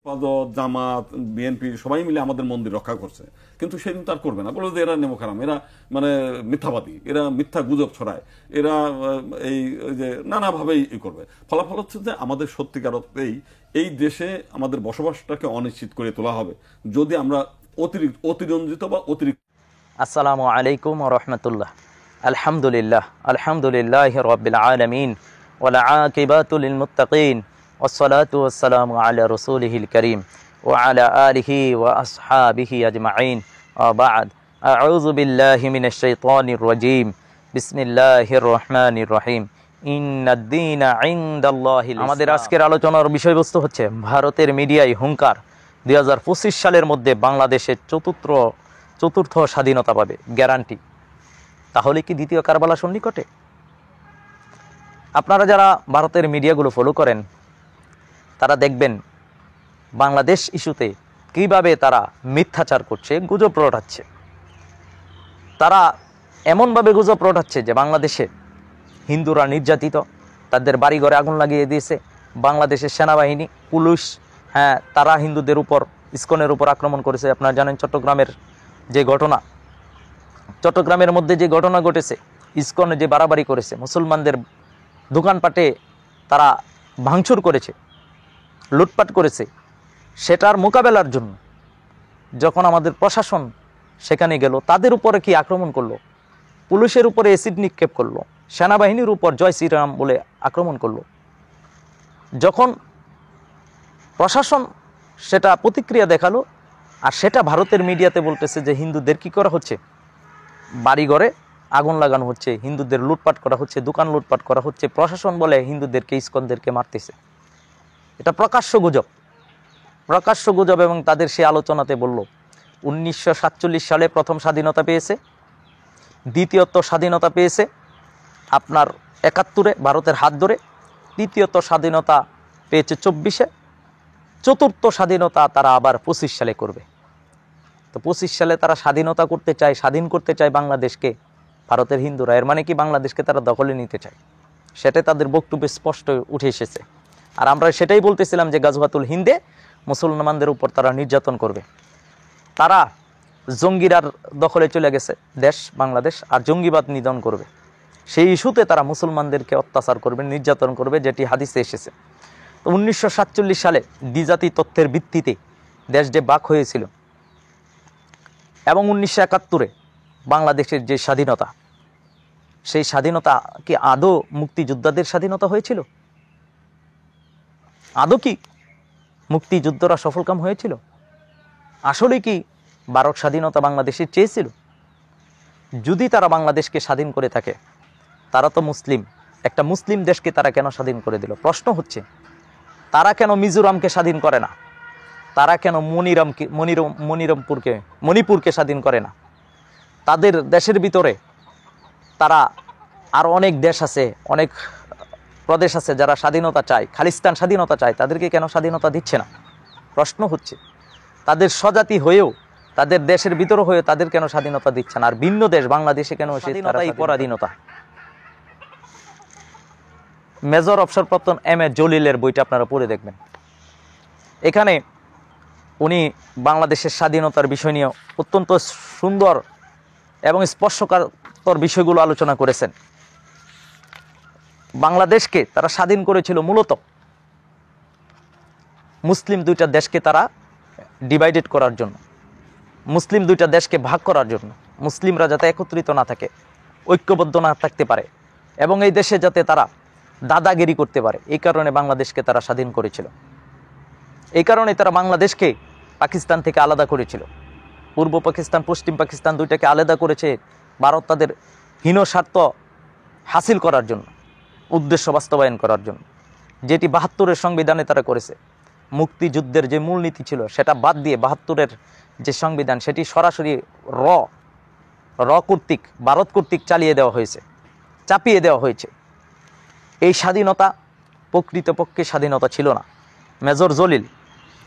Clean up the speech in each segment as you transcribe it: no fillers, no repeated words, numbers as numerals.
হেফাজত, জামাত, বিএনপি সবাই মিলে আমাদের মন্দির রক্ষা করছে, কিন্তু সেদিন তার করবে না, বলে যে এরা নেমোখারাম, এরা মানে মিথ্যাবাদী, এরা মিথ্যা গুজব ছড়ায়, এরা এই যে নানাভাবেই করবে। ফলাফল হচ্ছে যে আমাদের সত্যিকার অর্থেই এই দেশে আমাদের বসবাসটাকে অনিশ্চিত করে তোলা হবে যদি আমরা অতিরঞ্জিত বা অতিরিক্ত। আসসালামু আলাইকুম ওয়া রাহমাতুল্লাহ। আলহামদুলিল্লাহ আলহামদুলিল্লাহি রাব্বিল আলামিন ওয়াল আকিবাতু লিল মুত্তাকিন ওয়াসসালাতু ওয়াসসালামু আলা রাসূলিহিল কারীম ওয়া আলা আলিহি ওয়া আসহাবিহি আজমাইন। ওয়া বা'দ, আউযু বিল্লাহি মিনাশ শাইতানির রাজীম। বিসমিল্লাহির রহমানির রহিম। ইন্নাদ-দীনা ইনদাল্লাহিল ইসলাম। আমাদের আজকের আলোচনার বিষয়বস্তু হচ্ছে ভারতের মিডিয়ায় হুঙ্কার, 2025 সালের মধ্যে বাংলাদেশের চতুর্থ স্বাধীনতা পাবে, গ্যারান্টি। তাহলে কি দ্বিতীয় কারবালা সন্নিকটে? আপনারা যারা ভারতের মিডিয়াগুলো ফলো করেন তারা দেখবেন বাংলাদেশ ইস্যুতে কিভাবে তারা মিথ্যাচার করছে, গুজব রটাচ্ছে। তারা এমনভাবে গুজব রটাচ্ছে যে বাংলাদেশে হিন্দুরা নির্যাতিত, তাদের বাড়িঘরে আগুন লাগিয়ে দিয়েছে বাংলাদেশের সেনাবাহিনী, পুলিশ। হ্যাঁ, তারা হিন্দুদের উপর, ইসকনের উপর আক্রমণ করেছে। আপনারা জানেন চট্টগ্রামের মধ্যে যে ঘটনা ঘটেছে, ইসকনে যে বাড়াবাড়ি করেছে, মুসলমানদের দোকানপাটে তারা ভাঙচুর করেছে, লুটপাট করেছে। সেটার মোকাবেলার জন্য যখন আমাদের প্রশাসন সেখানে গেল, তাদের উপরে কি আক্রমণ করলো, পুলিশের উপরে অ্যাসিড নিক্ষেপ করলো, সেনাবাহিনীর উপর জয় শ্রীরাম বলে আক্রমণ করলো। যখন প্রশাসন সেটা প্রতিক্রিয়া দেখালো, আর সেটা ভারতের মিডিয়াতে বলতেছে যে হিন্দুদের কি করা হচ্ছে, বাড়িঘরে আগুন লাগানো হচ্ছে, হিন্দুদের লুটপাট করা হচ্ছে, দোকান লুটপাট করা হচ্ছে। প্রশাসন বলে হিন্দুদেরকে, ইসকনদেরকে মারতেছে। এটা প্রকাশ্য গুজব। এবং তাদের সে আলোচনাতে বলল 1947 সালে প্রথম স্বাধীনতা পেয়েছে, দ্বিতীয়ত স্বাধীনতা পেয়েছে আপনার 71-এ ভারতের হাত ধরে, তৃতীয়ত স্বাধীনতা পেয়েছে 24-এ, চতুর্থ স্বাধীনতা তারা আবার 25 সালে করবে। তো 25 সালে তারা স্বাধীনতা করতে চায়, স্বাধীন করতে চায় বাংলাদেশকে ভারতের হিন্দুরা। এর মানে কি বাংলাদেশকে তারা দখলে নিতে চায়? সেটাই তাদের বক্তব্যে স্পষ্ট উঠে এসেছে। আর আমরা সেটাই বলতেছিলাম যে গাজওয়াতুল হিন্দে মুসলমানদের উপর তারা নির্যাতন করবে। তারা জঙ্গিরার দখলে চলে গেছে দেশ বাংলাদেশ, আর জঙ্গিবাদ নিধন করবে। সেই ইস্যুতে তারা মুসলমানদেরকে অত্যাচার করবে, নির্যাতন করবে, যেটি হাদিসে এসেছে। তো 1947 সালে দ্বিজাতি তত্ত্বের ভিত্তিতে দেশ যে ভাগ হয়েছিল, এবং 1971-এ বাংলাদেশের যে স্বাধীনতা, সেই স্বাধীনতা কি আদৌ মুক্তিযোদ্ধাদের স্বাধীনতা হয়েছিল? আদৌ কি মুক্তিযুদ্ধরা সফলকাম হয়েছিল? আসলে কি ভারত স্বাধীনতা বাংলাদেশে চেয়েছিল? যদি তারা বাংলাদেশকে স্বাধীন করে থাকে, তারা তো মুসলিম, একটা মুসলিম দেশকে তারা কেন স্বাধীন করে দিল? প্রশ্ন হচ্ছে, তারা কেন মিজোরামকে স্বাধীন করে না? তারা কেন মণিপুরকে স্বাধীন করে না? তাদের দেশের ভিতরে তারা আর অনেক দেশ আছে, অনেক প্রদেশ আছে যারা স্বাধীনতা চায়, খালিস্তান স্বাধীনতা চায়, তাদেরকে কেন স্বাধীনতা দিচ্ছে না? প্রশ্ন হচ্ছে, তাদের স্বজাতি হয়েও, তাদের দেশের ভিতরে হয়েও তাদের কেন স্বাধীনতা দিচ্ছে না? আর ভিন্ন দেশ বাংলাদেশে কেন স্বাধীনতাই পরাধীনতা? মেজর অবসরপ্রাপ্ত M.A. জলিলের বইটা আপনারা পড়ে দেখবেন। এখানে উনি বাংলাদেশের স্বাধীনতার বিষয় নিয়ে অত্যন্ত সুন্দর এবং স্পর্শকাতর বিষয়গুলো আলোচনা করেছেন। বাংলাদেশকে তারা স্বাধীন করেছিল মূলত মুসলিম দুইটা দেশকে তারা ডিভাইডেড করার জন্য, মুসলিম দুইটা দেশকে ভাগ করার জন্য, মুসলিমরা যাতে একত্রিত না থাকে, ঐক্যবদ্ধ না থাকতে পারে, এবং এই দেশে যাতে তারা দাদাগিরি করতে পারে। এই কারণে বাংলাদেশকে তারা স্বাধীন করেছিল। এই কারণে তারা বাংলাদেশকে পাকিস্তান থেকে আলাদা করেছিল। পূর্ব পাকিস্তান, পশ্চিম পাকিস্তান দুইটাকে আলাদা করেছে ভারত তাদের হীন স্বার্থ হাসিল করার জন্য, উদ্দেশ্য বাস্তবায়ন করার জন্য, যেটি 72-এর সংবিধানে তারা করেছে। মুক্তিযুদ্ধের যে মূলনীতি ছিল সেটা বাদ দিয়ে 72-এর যে সংবিধান, সেটি সরাসরি কর্তৃক, ভারত কর্তৃক চালিয়ে দেওয়া হয়েছে, চাপিয়ে দেওয়া হয়েছে। এই স্বাধীনতা প্রকৃতপক্ষে স্বাধীনতা ছিল না। মেজর জলিল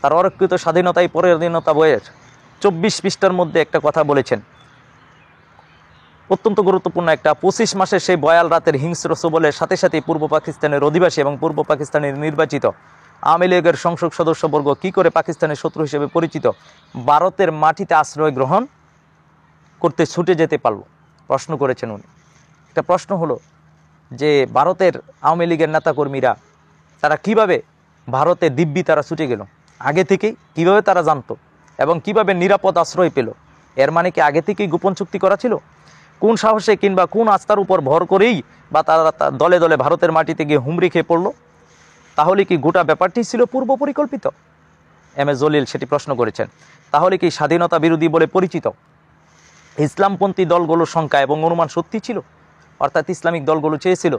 তার অরক্ষিত স্বাধীনতায় পরাধীনতা বইয়ের 24 পৃষ্ঠার মধ্যে একটা কথা বলেছেন, অত্যন্ত গুরুত্বপূর্ণ একটা। 25 মাসের সেই বয়াল রাতের হিংস্র সবলের সাথে সাথে পূর্ব পাকিস্তানের অধিবাসী এবং পূর্ব পাকিস্তানের নির্বাচিত আওয়ামী লীগের সংসদ সদস্যবর্গ কি করে পাকিস্তানের শত্রু হিসেবে পরিচিত ভারতের মাটিতে আশ্রয় গ্রহণ করতে ছুটে যেতে পারল, প্রশ্ন করেছেন উনি। একটা প্রশ্ন হলো যে ভারতের আওয়ামী লীগের নেতাকর্মীরা তারা কিভাবে ভারতে দিব্যি তারা ছুটে গেল, আগে থেকেই কিভাবে তারা জানতো এবং কিভাবে নিরাপদ আশ্রয় পেল? এর মানে কি আগে থেকেই গোপন চুক্তি করা ছিল? কোন সাহসে কিংবা কোন আস্থার উপর ভর করেই বা তারা দলে দলে ভারতের মাটিতে গিয়ে হুমড়ি খেয়ে পড়লো? তাহলে কি গোটা ব্যাপারটি ছিল পূর্ব পরিকল্পিত? এম এ জলিল সেটি প্রশ্ন করেছেন। তাহলে কি স্বাধীনতা বিরোধী বলে পরিচিত ইসলামপন্থী দলগুলোর সংখ্যা এবং অনুমান সত্যি ছিল? অর্থাৎ ইসলামিক দলগুলো চেয়েছিল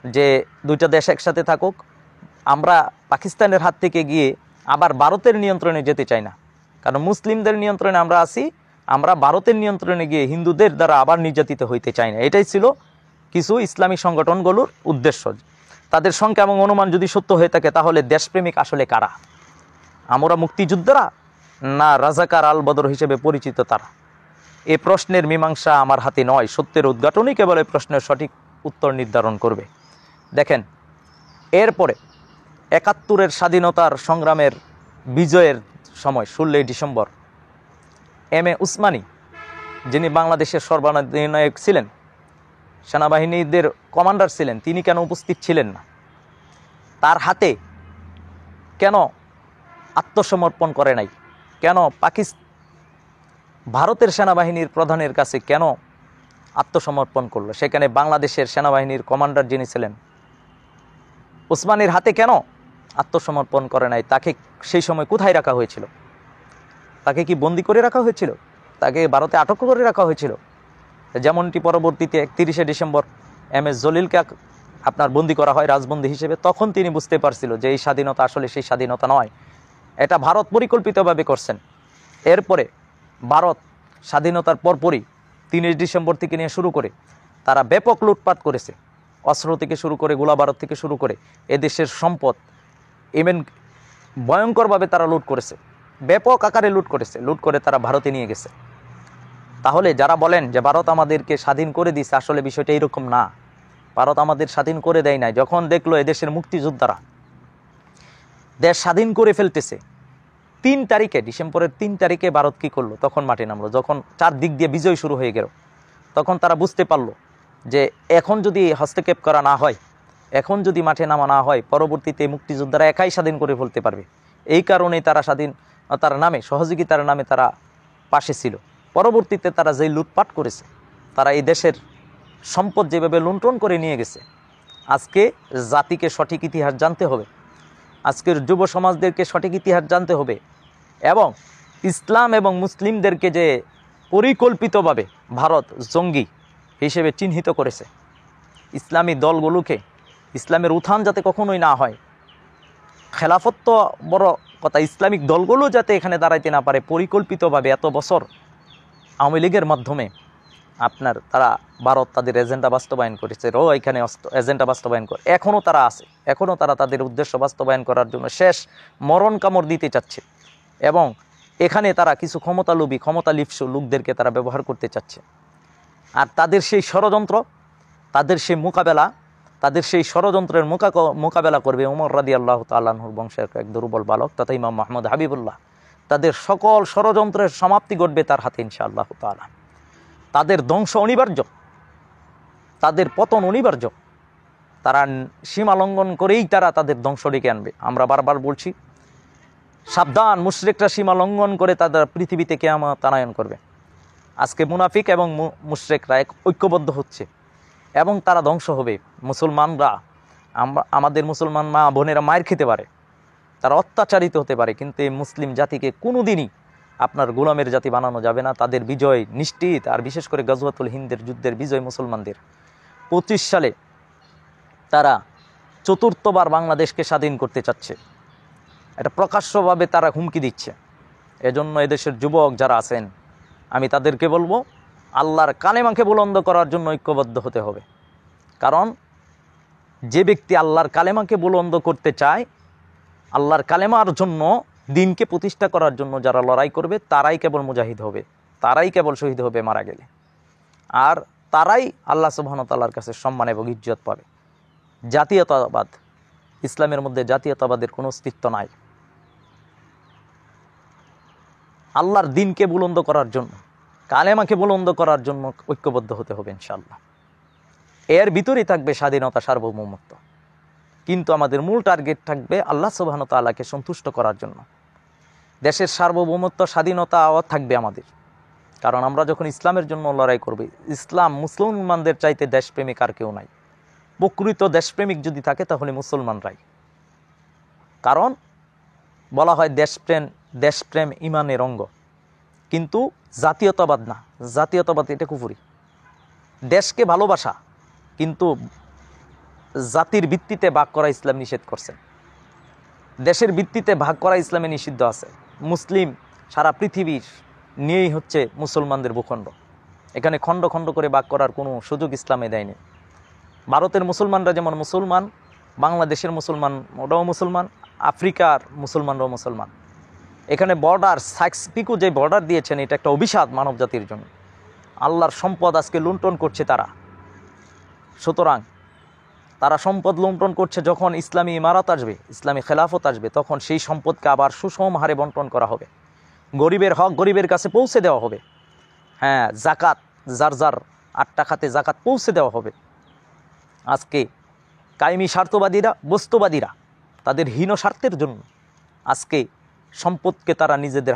যে দুইটা দেশ একসাথে থাকুক, আমরা পাকিস্তানের হাত থেকে গিয়ে আবার ভারতের নিয়ন্ত্রণে যেতে চাই না, কারণ মুসলিমদের নিয়ন্ত্রণে আমরা আছি, আমরা ভারতের নিয়ন্ত্রণে গিয়ে হিন্দুদের দ্বারা আবার নির্যাতিত হইতে চাই না। এটাই ছিল কিছু ইসলামী সংগঠনগুলোর উদ্দেশ্য। তাদের সংখ্যা এবং অনুমান যদি সত্য হয়ে থাকে তাহলে দেশপ্রেমিক আসলে কারা? আমরা মুক্তিযোদ্ধারা না রাজাকার আল বদর হিসেবে পরিচিত তারা? এ প্রশ্নের মীমাংসা আমার হাতে নয়, সত্যের উদ্ঘাটনই কেবল এই প্রশ্নের সঠিক উত্তর নির্ধারণ করবে। দেখেন, এরপরে ৭১-এর স্বাধীনতার সংগ্রামের বিজয়ের সময় ১৬ই ডিসেম্বর এম এ উসমানী, যিনি বাংলাদেশের সর্বাধিনায়ক ছিলেন, সেনাবাহিনীদের কমান্ডার ছিলেন, তিনি কেন উপস্থিত ছিলেন না? তার হাতে কেন আত্মসমর্পণ করে নাই? কেন ভারতের সেনাবাহিনীর প্রধানের কাছে কেন আত্মসমর্পণ করলো? সেখানে বাংলাদেশের সেনাবাহিনীর কমান্ডার যিনি ছিলেন উসমানীর হাতে কেন আত্মসমর্পণ করে নাই? তাকে সেই সময় কোথায় রাখা হয়েছিল? তাকে কি বন্দি করে রাখা হয়েছিল? তাকে ভারতে আটক করে রাখা হয়েছিল? যেমনটি পরবর্তীতে ৩১শে ডিসেম্বর এম এস জলিলকে আপনার বন্দি করা হয় রাজবন্দি হিসেবে। তখন তিনি বুঝতে পারছিল যে এই স্বাধীনতা আসলে সেই স্বাধীনতা নয়, এটা ভারত পরিকল্পিতভাবে করছেন। এরপরে ভারত স্বাধীনতার পরপরই ৩০ ডিসেম্বর থেকে নিয়ে শুরু করে তারা ব্যাপক লুটপাট করেছে, অস্ত্র থেকে শুরু করে গোলাবারুদ থেকে শুরু করে এদেশের সম্পদ ইভেন ভয়ঙ্করভাবে তারা লুট করেছে, ব্যাপক আকারে লুট করেছে, লুট করে তারা ভারতে নিয়ে গেছে। তাহলে যারা বলেন যে ভারত আমাদেরকে স্বাধীন করে দিয়েছে, আসলে বিষয়টা এরকম না। ভারত আমাদের স্বাধীন করে দেয় নাই। যখন দেখলো এদেশের মুক্তিযোদ্ধারা দেশ স্বাধীন করে ফেলতেছে, ৩ তারিখে ডিসেম্বরের ৩ তারিখে ভারত কী করলো? তখন মাঠে নামলো। যখন চারদিক দিয়ে বিজয় শুরু হয়ে গেল, তখন তারা বুঝতে পারলো যে এখন যদি হস্তক্ষেপ করা না হয়, এখন যদি মাঠে নামা না হয়, পরবর্তীতে মুক্তিযোদ্ধারা একাই স্বাধীন করে ফেলতে পারবে। এই কারণেই তারা স্বাধীনতার নামে, সহযোগিতার নামে তারা পাশে ছিল। পরবর্তীতে তারা যেই লুটপাট করেছে, তারা এই দেশের সম্পদ যেভাবে লুণ্ঠন করে নিয়ে গেছে, আজকে জাতিকে সঠিক ইতিহাস জানতে হবে, আজকের যুব সমাজদেরকে সঠিক ইতিহাস জানতে হবে এবং ইসলাম এবং মুসলিমদেরকে যে পরিকল্পিতভাবে ভারত জঙ্গি হিসেবে চিহ্নিত করেছে, ইসলামী দলগুলোকে, ইসলামের উত্থান যাতে কখনোই না হয়, খেলাফত তো বড় কথা, ইসলামিক দলগুলো যাতে এখানে দাঁড়াইতে না পারে, পরিকল্পিতভাবে এত বছর আওয়ামী লীগের মাধ্যমে আপনার তারা ভারত তাদের এজেন্ডা বাস্তবায়ন করেছে, এখানে এজেন্ডা বাস্তবায়ন করে এখনও তারা আছে, এখনও তারা তাদের উদ্দেশ্য বাস্তবায়ন করার জন্য শেষ মরণ কামড় দিতে চাচ্ছে এবং এখানে তারা কিছু ক্ষমতালোভী, ক্ষমতালিপ্সু লোকদেরকে তারা ব্যবহার করতে চাচ্ছে। আর তাদের সেই ষড়যন্ত্র, তাদের সেই মোকাবেলা, তাদের সেই ষড়যন্ত্রের মোকাবেলা করবে ওমর রাদিয়াল্লাহু তাআলা আনহুর বংশের এক দুর্বল বালক তথা ইমাম মুহাম্মদ হাবিবুল্লাহ। তাদের সকল ষড়যন্ত্রের সমাপ্তি ঘটবে তার হাতে ইনশাআল্লাহ তাআলা। তাদের ধ্বংস অনিবার্য, তাদের পতন অনিবার্য। তারা সীমা লঙ্ঘন করেই তারা তাদের ধ্বংস ডেকে আনবে। আমরা বারবার বলছি, সাবধান, মুশরিকরা সীমা লঙ্ঘন করে তাদের পৃথিবীতে কিয়ামত আনায়ন করবে। আজকে মুনাফিক এবং মুশরিকরা ঐক্যবদ্ধ হচ্ছে এবং তারা ধ্বংস হবে। মুসলমানরা, আমাদের মুসলমান মা বোনেরা মায়ের খেতে পারে, তারা অত্যাচারিত হতে পারে, কিন্তু এই মুসলিম জাতিকে কোনো দিনই আপনার গোলামের জাতি বানানো যাবে না। তাদের বিজয় নিশ্চিত। আর বিশেষ করে গজওয়াতুল হিন্দের যুদ্ধের বিজয় মুসলমানদের। 25 সালে তারা 4র্থবার বাংলাদেশকে স্বাধীন করতে চাচ্ছে, এটা প্রকাশ্যভাবে তারা হুমকি দিচ্ছে। এজন্য এদেশের যুবক যারা আছেন, আমি তাদেরকে বলবো, আল্লাহর কালেমাকে বুলন্দ করার জন্য ঐক্যবদ্ধ হতে হবে। কারণ যে ব্যক্তি আল্লাহর কালেমাকে বুলন্দ করতে চায়, আল্লাহর কালেমার জন্য, দিনকে প্রতিষ্ঠা করার জন্য যারা লড়াই করবে, তারাই কেবল মুজাহিদ হবে, তারাই কেবল শহীদ হবে মারা গেলে। আর তারাই আল্লাহ সুবহানাহু ওয়া তাআলার কাছে সম্মান এবং ইজ্জত পাবে। জাতীয়তাবাদ ইসলামের মধ্যে জাতীয়তাবাদের কোনো অস্তিত্ব নাই। আল্লাহর দিনকে বুলন্দ করার জন্য, কালেমাকে বুলন্দ করার জন্য ঐক্যবদ্ধ হতে হবে ইনশাআল্লাহ। এর ভিতরেই থাকবে স্বাধীনতা, সার্বভৌমত্ব, কিন্তু আমাদের মূল টার্গেট থাকবে আল্লাহ সুবহানাহু ওয়া তাআলাকে সন্তুষ্ট করার জন্য। দেশের সার্বভৌমত্ব, স্বাধীনতা থাকবে আমাদের, কারণ আমরা যখন ইসলামের জন্য লড়াই করব, ইসলাম মুসলমানদের চাইতে দেশপ্রেমিক আর কেউ নাই। প্রকৃত দেশপ্রেমিক যদি থাকে তাহলে মুসলমানরাই। কারণ বলা হয় দেশপ্রেম ইমানের অঙ্গ, কিন্তু জাতীয়তাবাদ না। জাতীয়তাবাদ এটা কুফরি। দেশকে ভালোবাসা, কিন্তু জাতির ভিত্তিতে ভাগ করা ইসলাম নিষেধ করছেন। দেশের ভিত্তিতে ভাগ করা ইসলামে নিষিদ্ধ আছে। মুসলিম সারা পৃথিবীর নিয়েই হচ্ছে মুসলমানদের ভূখণ্ড। এখানে খণ্ড খণ্ড করে ভাগ করার কোনো সুযোগ ইসলামে দেয়নি। ভারতের মুসলমানরা যেমন মুসলমান, বাংলাদেশের মুসলমান ওটাও মুসলমান, আফ্রিকার মুসলমানরাও মুসলমান। এখানে বর্ডার, সাইক্স-পিকো যে বর্ডার দিয়েছেন, এটা একটা অভিশাপ মানব জাতির জন্য। আল্লাহর সম্পদ আজকে লুণ্ঠন করছে তারা। সুতরাং তারা সম্পদ লুণ্ঠন করছে। যখন ইসলামী ইমারত আসবে, ইসলামী খেলাফত আসবে, তখন সেই সম্পদকে আবার সুষম হারে বন্টন করা হবে। গরিবের হক গরিবের কাছে পৌঁছে দেওয়া হবে। হ্যাঁ, জাকাত যার যার 8টা খাতে জাকাত পৌঁছে দেওয়া হবে। আজকে কায়েমি স্বার্থবাদীরা, বস্তুবাদীরা তাদের হীন স্বার্থের জন্য আজকে সম্পদকে তারা নিজেদের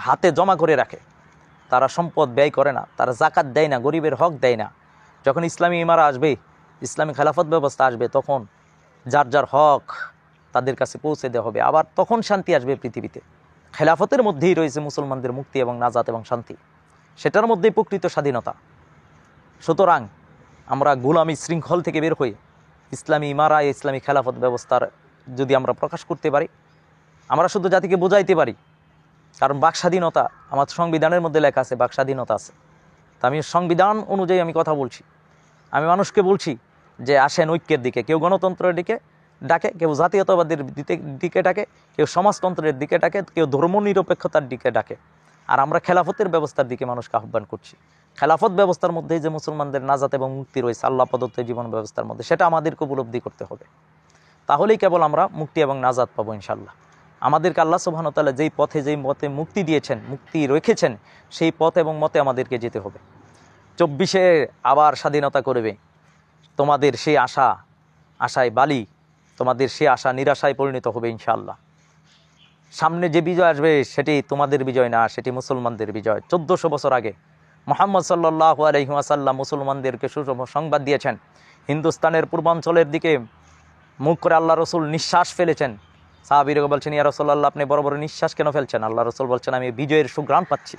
হাতে জমা করে রাখে। তারা সম্পদ ব্যয় করে না, তারা জাকাত দেয় না, গরিবের হক দেয় না। যখন ইসলামী ইমারা আসবে, ইসলামী খেলাফত ব্যবস্থা আসবে, তখন যার যার হক তাদের কাছে পৌঁছে দেওয়া হবে। আবার তখন শান্তি আসবে পৃথিবীতে। খেলাফতের মধ্যেই রয়েছে মুসলমানদের মুক্তি এবং নাজাত এবং শান্তি, সেটার মধ্যেই প্রকৃত স্বাধীনতা। সুতরাং আমরা গোলামী শৃঙ্খল থেকে বের হয়ে ইসলামী ইমারা, ইসলামী খেলাফত ব্যবস্থার যদি আমরা প্রকাশ করতে পারি, আমরা শুধু জাতিকে বোঝাইতে পারি। কারণ বাক স্বাধীনতা, আমার সংবিধানের মধ্যে লেখা আছে বাক স্বাধীনতা আছে। তা আমি সংবিধান অনুযায়ী আমি কথা বলছি। আমি মানুষকে বলছি যে আসেন ঐক্যের দিকে। কেউ গণতন্ত্রের দিকে ডাকে, কেউ জাতীয়তাবাদের দিকে ডাকে, কেউ সমাজতন্ত্রের দিকে ডাকে, কেউ ধর্মনিরপেক্ষতার দিকে ডাকে। আর আমরা খেলাফতের ব্যবস্থার দিকে মানুষকে আহ্বান করছি। খেলাফত ব্যবস্থার মধ্যেই যে মুসলমানদের নাজাত এবং মুক্তি রয়েছে আল্লাহ প্রদত্ত জীবন ব্যবস্থার মধ্যে, সেটা আমাদেরকে উপলব্ধি করতে হবে। তাহলেই কেবল আমরা মুক্তি এবং নাজাত পাবো ইনশাআল্লাহ। আমাদেরকে আল্লাহ সুবহানাহু ওয়া তাআলা যেই মতে মুক্তি দিয়েছেন, মুক্তি রেখেছেন, সেই পথ এবং মতে আমাদেরকে যেতে হবে। 24-এ আবার স্বাধীনতা করবে, তোমাদের সেই আশায় বালি, তোমাদের সেই আশা নিরাশায় পরিণত হবে ইনশাআল্লাহ। সামনে যে বিজয় আসবে সেটি তোমাদের বিজয় না, সেটি মুসলমানদের বিজয়। 1400 বছর আগে মুহাম্মদ সাল্লাল্লাহু আলাইহি ওয়াসাল্লাম মুসলমানদেরকে সুসংবাদ দিয়েছেন। হিন্দুস্তানের পূর্বাঞ্চলের দিকে মুখ করে আল্লাহ রসুল নিঃশ্বাস ফেলেছেন। সাহাবীরা বলছেন, ইয়া রাসূলুল্লাহ, আপনি বড় বড় নিঃশ্বাস কেন ফেলছেন? আল্লাহ রসুল বলছেন, আমি বিজয়ের সুঘ্রাণ পাচ্ছি,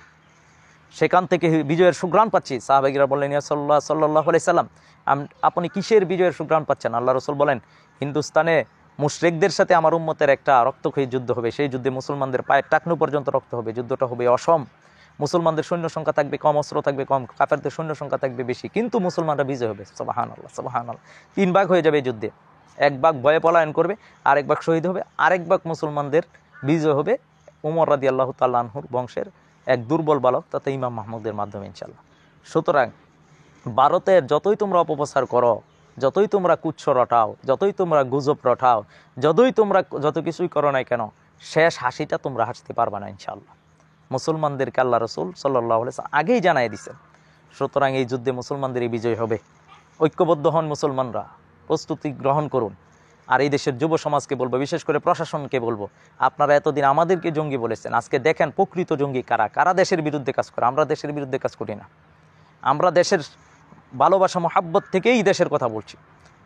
সেখান থেকে বিজয়ের সুঘ্রাণ পাচ্ছি। সাহাবাগীরা বললেন, ইয়া রাসূলুল্লাহ সাল্লাল্লাহু আলাইহি সাল্লাম, আপনি কিসের বিজয়ের সুঘ্রাণ পাচ্ছেন? আল্লাহ রসুল বলেন, হিন্দুস্তানে মুশরিকদের সাথে আমার উম্মতের একটা রক্তক্ষয়ী যুদ্ধ হবে। সেই যুদ্ধে মুসলমানদের পায়ের টাকনু পর্যন্ত রক্ত হবে। যুদ্ধটা হবে অসম। মুসলমানদের সৈন্য সংখ্যা থাকবে কম, অস্ত্র থাকবে কম, কাফেরদের সৈন্য সংখ্যা থাকবে বেশি, কিন্তু মুসলমানরা বিজয় হবে। সুবহানাল্লাহ, সুবহানাল্লাহ। 3 ভাগ হয়ে যাবে এই যুদ্ধে। 1 ভাগ ভয়ে পলায়ন করবে, আরেক ভাগ শহীদ হবে, আরেক ভাগ মুসলমানদের বিজয় হবে উমর রাদিয়াল্লাহু তাআলা আনহুর বংশের এক দুর্বল বালক তথা ইমাম মাহমুদের মাধ্যমে ইনশাআল্লাহ। সুতরাং ভারতের যতই তোমরা অপপ্রচার করো, যতই তোমরা কুচ্ছ রটাও, যতই তোমরা গুজব রটাও, যত কিছুই করো না কেন, শেষ হাসিটা তোমরা হাসতে পারবে না ইনশাআল্লাহ। মুসলমানদেরকে আল্লাহ রসুল সাল্লাল্লাহু আলাইহি ওয়াসাল্লাম আগেই জানাই দিয়েছেন। সুতরাং এই যুদ্ধে মুসলমানদেরই বিজয় হবে। ঐক্যবদ্ধ হন মুসলমানরা, প্রস্তুতি গ্রহণ করুন। আর এই দেশের যুব সমাজকে বলবো, বিশেষ করে প্রশাসনকে বলবো, আপনারা এতদিন আমাদেরকে জঙ্গি বলেছেন, আজকে দেখেন প্রকৃত জঙ্গি কারা। কারা দেশের বিরুদ্ধে কাজ করে? আমরা দেশের বিরুদ্ধে কাজ করি না। আমরা দেশের ভালোবাসা মহাব্বত থেকেই দেশের কথা বলছি।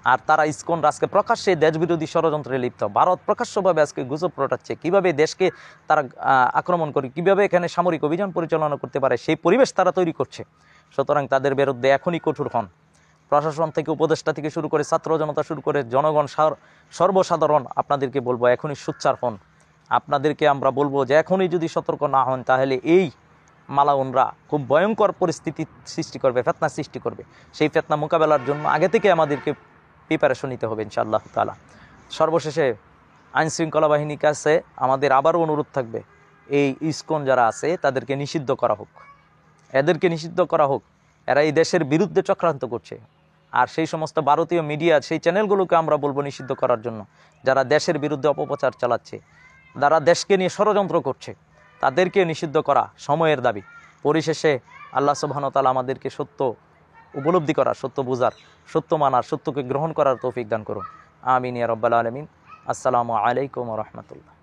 আর তারা ইসকন আজকে প্রকাশ্যে দেশবিরোধী ষড়যন্ত্রে লিপ্ত। ভারত প্রকাশ্যভাবে আজকে গুজব রটাচ্ছে কীভাবে দেশকে তারা আক্রমণ করে, কীভাবে এখানে সামরিক অভিযান পরিচালনা করতে পারে, সেই পরিবেশ তারা তৈরি করছে। সুতরাং তাদের বিরুদ্ধে এখনই কঠোর হন। প্রশাসন থেকে, উপদেষ্টা থেকে শুরু করে, ছাত্র জনতা শুরু করে, জনগণ সর্বসাধারণ আপনাদেরকে বলবো এখনই সোচ্চার হন। আপনাদেরকে আমরা বলবো যে এখনই যদি সতর্ক না হন, তাহলে এই মালাউনরা খুব ভয়ঙ্কর পরিস্থিতি সৃষ্টি করবে, ফেতনা সৃষ্টি করবে। সেই ফেতনা মোকাবেলার জন্য আগে থেকে আমাদেরকে প্রিপারেশন নিতে হবে ইনশাআল্লাহ তাআলা। সর্বশেষে আইনশৃঙ্খলা বাহিনীর কাছে আমাদের আবারও অনুরোধ থাকবে, এই ইসকন যারা আছে তাদেরকে নিষিদ্ধ করা হোক, এদেরকে নিষিদ্ধ করা হোক। এরা এই দেশের বিরুদ্ধে চক্রান্ত করছে। আর সেই সমস্ত ভারতীয় মিডিয়া সেই চ্যানেলগুলোকে আমরা বলবো নিষিদ্ধ করার জন্য, যারা দেশের বিরুদ্ধে অপপ্রচার চালাচ্ছে, যারা দেশকে নিয়ে ষড়যন্ত্র করছে, তাদেরকে নিষিদ্ধ করা সময়ের দাবি। পরিশেষে আল্লাহ সুবহানাহু ওয়া তাআলা আমাদেরকে সত্য উপলব্ধি করার, সত্য বুঝার, সত্য মানার, সত্যকে গ্রহণ করার তৌফিক দান করুন। আমিন ইয়া রাব্বাল আলামিন। আসসালামু আলাইকুম ওয়া রাহমাতুল্লাহ।